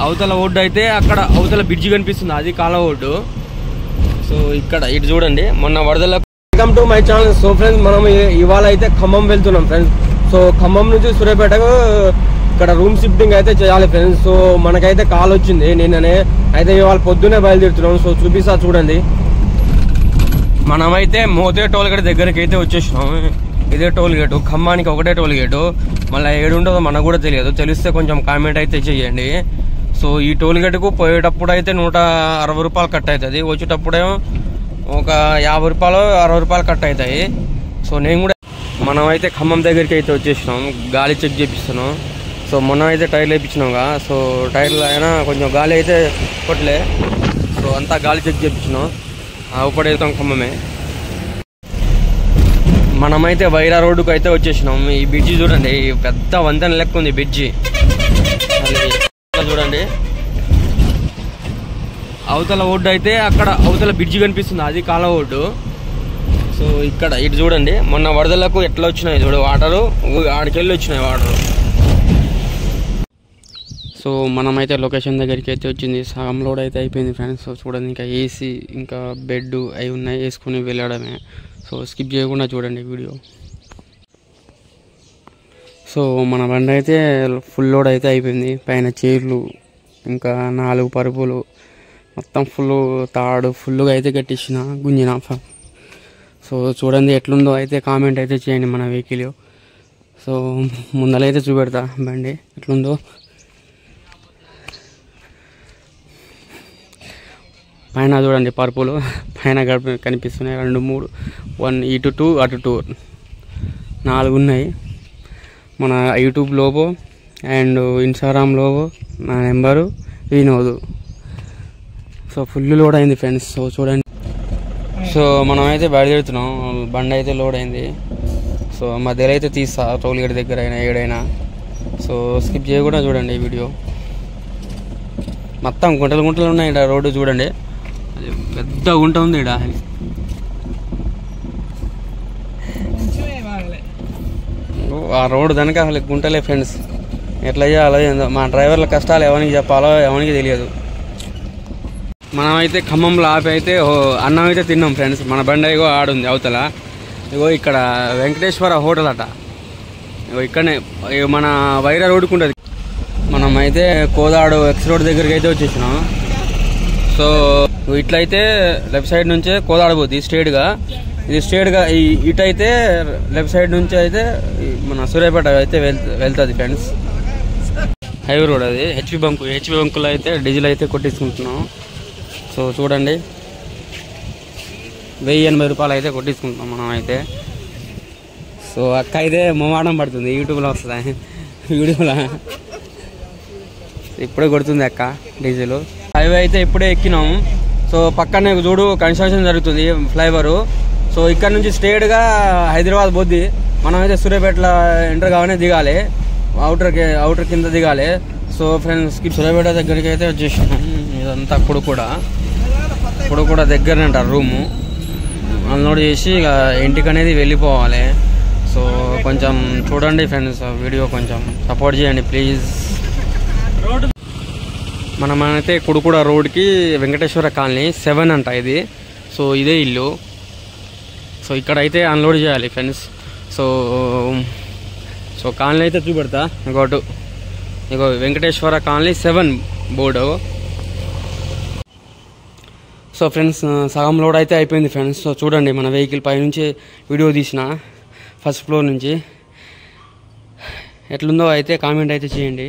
అవతల ఒడ్డు అయితే అక్కడ అవతల బ్రిడ్జి కనిపిస్తుంది, అది కాల ఒడ్డు. సో ఇక్కడ ఇటు చూడండి మొన్న వరదల. Welcome to my channel. So friends మనం ఇవాళ అయితే ఖమ్మం వెళ్తున్నాం ఫ్రెండ్స్. సో ఖమ్మం నుంచి సూర్యాపేటకు ఇక్కడ రూమ్ షిఫ్టింగ్ అయితే చేయాలి ఫ్రెండ్స్. సో మనకైతే కాల్ వచ్చింది నిన్ననే, అయితే ఇవాళ పొద్దునే బయలుదేరుతున్నాం. సో చూపిస్తా చూడండి. మనమైతే మోతే టోల్ గేట్ దగ్గరికి అయితే వచ్చేసినాం. ఇదే టోల్ గేటు, ఖమ్మానికి ఒకటే టోల్ గేటు. మళ్ళీ ఏడు ఉంటుందో మనకు కూడా తెలియదు, తెలిస్తే కొంచెం కామెంట్ అయితే చేయండి. సో ఈ టోల్ గేటుకు పోయేటప్పుడు అయితే 160 రూపాయలు కట్ అవుతుంది, వచ్చేటప్పుడేమో ఒక 50 రూపాయలు 60 రూపాయలు కట్ అవుతాయి. సో నేను కూడా మనమైతే ఖమ్మం దగ్గరికి అయితే వచ్చేసినాం, గాలి చెక్ చేపిస్తున్నాం. సో మొన్న అయితే టైర్లు వేయించినాంగా, సో టైర్లు అయినా కొంచెం గాలి అయితే కొట్టలే. సో అంతా గాలి చెక్ చేపించినాం, ఇప్పుడు వెళ్తాం ఖమ్మమే. మనమైతే వైరా రోడ్డుకు అయితే వచ్చేసినాం. ఈ బ్రిడ్జి చూడండి, పెద్ద వంతెన లెక్క ఉంది బ్రిడ్జి. చూడండి అవతల ఒడ్డు అయితే అక్కడ అవతల బ్రిడ్జి కనిపిస్తుంది, అది కాల ఒడ్డు. సో ఇక్కడ ఇటు చూడండి మొన్న వరదలకు ఎట్లా వచ్చినాయి చూడు వాటరు, ఆడికెళ్ళి వచ్చినాయి వాటరు. సో మనమైతే లొకేషన్ దగ్గరికి అయితే వచ్చింది, సగం లోడ్ అయితే అయిపోయింది ఫ్రెండ్స్. సో చూడండి ఇంకా ఏసీ ఇంకా బెడ్ అవి ఉన్నాయి, వేసుకుని వెళ్ళడమే. సో స్కిప్ చేయకుండా చూడండి వీడియో. సో మన బండి అయితే ఫుల్ లోడ్ అయితే అయిపోయింది, పైన చైర్లు ఇంకా 4 పరుపులు మొత్తం ఫుల్ తాడు ఫుల్గా అయితే కట్టించిన గుంజిన. సో చూడండి ఎట్లుందో అయితే కామెంట్ అయితే చేయండి మన వెహికల్. సో ముందలైతే చూపెడతా బండి ఎట్లుందో. పైన చూడండి పరుపులు పైన కనిపిస్తున్నాయి, 2 3 1 ఇటు 2 అటు 2 4 ఉన్నాయి. మన YouTube logo and Instagram logo, నా number Vinod. So full load అయింది ఫ్రెండ్స్. సో చూడండి. సో మనమైతే బయలుదేరుతున్నాం, బండి అయితే లోడ్ అయింది. సో మధ్యలో అయితే తీస్తా టోల్ గేట్ దగ్గర అయినా ఏడైనా. సో స్కిప్ చేయకుండా చూడండి ఈ వీడియో. మొత్తం గుంటలు గుంటలు ఉన్నాయి ఇక్కడ, రోడ్డు చూడండి పెద్ద గుంట ఉంది ఇక్కడ. ఆ రోడ్డు దానికి అసలు గుంటలే ఫ్రెండ్స్. ఎట్లా చేయాలో మా డ్రైవర్ల కష్టాలు ఎవరికి చెప్పాలో ఎవరికి తెలియదు. మనమైతే ఖమ్మంలో ఆపి అయితే అన్నం అయితే తిన్నాం ఫ్రెండ్స్. మన బండి ఇగో ఆడుంది అవతల, ఇగో ఇక్కడ వెంకటేశ్వర హోటల్ అట. ఇగో ఇక్కడనే మన వైరా రోడ్డుకు ఉంటుంది. మనమైతే కోదాడు ఎక్స్ రోడ్ దగ్గరికి అయితే వచ్చేసినాం. సో ఇట్లయితే లెఫ్ట్ సైడ్ నుంచే కోదాడ పోతుంది స్ట్రేట్గా. ఇది స్ట్రేట్గా ఇటైతే లెఫ్ట్ సైడ్ నుంచి అయితే మన సూర్యాపేట అయితే వెళ్తుంది ఫ్రెండ్స్. హైవే రోడ్ అది. హెచ్పి బంకులో అయితే డీజిల్ అయితే కొట్టించుకుంటున్నాం. సో చూడండి 1080 రూపాయలు అయితే కొట్టించుకుంటున్నాం మనం అయితే. సో అక్క అయితే మొమాటం పడుతుంది, యూట్యూబ్లో వస్తుంది వీడియోలో. ఇప్పుడే కొడుతుంది అక్క డీజిల్. హైవే అయితే ఇప్పుడే ఎక్కినాము. సో పక్కనే చూడు కన్స్ట్రక్షన్ జరుగుతుంది ఫ్లైఓవరు. సో ఇక్కడ నుంచి స్ట్రేట్గా హైదరాబాద్ పోద్ది. మనం అయితే సూర్యాపేటలో ఎంటర్ కావాలని దిగాలి, అవుటర్ కింద దిగాలి. సో ఫ్రెండ్స్ సూర్యాపేట దగ్గరికి అయితే వచ్చేసినాం. ఇదంతా ఇప్పుడు కూడా దగ్గరనే అంటారు రూము. అన్లోడ్ చేసి ఇక ఇంటికి అనేది వెళ్ళిపోవాలి. సో కొంచెం చూడండి ఫ్రెండ్స్ వీడియో, కొంచెం సపోర్ట్ చేయండి ప్లీజ్. మనమైతే కుడుకుడ రోడ్కి వెంకటేశ్వర కాలనీ 7 అంట ఇది. సో ఇదే ఇల్లు. సో ఇక్కడైతే అన్లోడ్ చేయాలి ఫ్రెండ్స్. సో కాలనీ అయితే చూపెడతా. ఇగో Venkateswara colony 7 board. So friends సగం లోడ్ అయితే అయిపోయింది ఫ్రెండ్స్. సో చూడండి మన వెహికల్ పైనుంచి వీడియో తీసిన ఫస్ట్ ఫ్లోర్ నుంచి. ఎట్లుందో అయితే కామెంట్ అయితే చేయండి.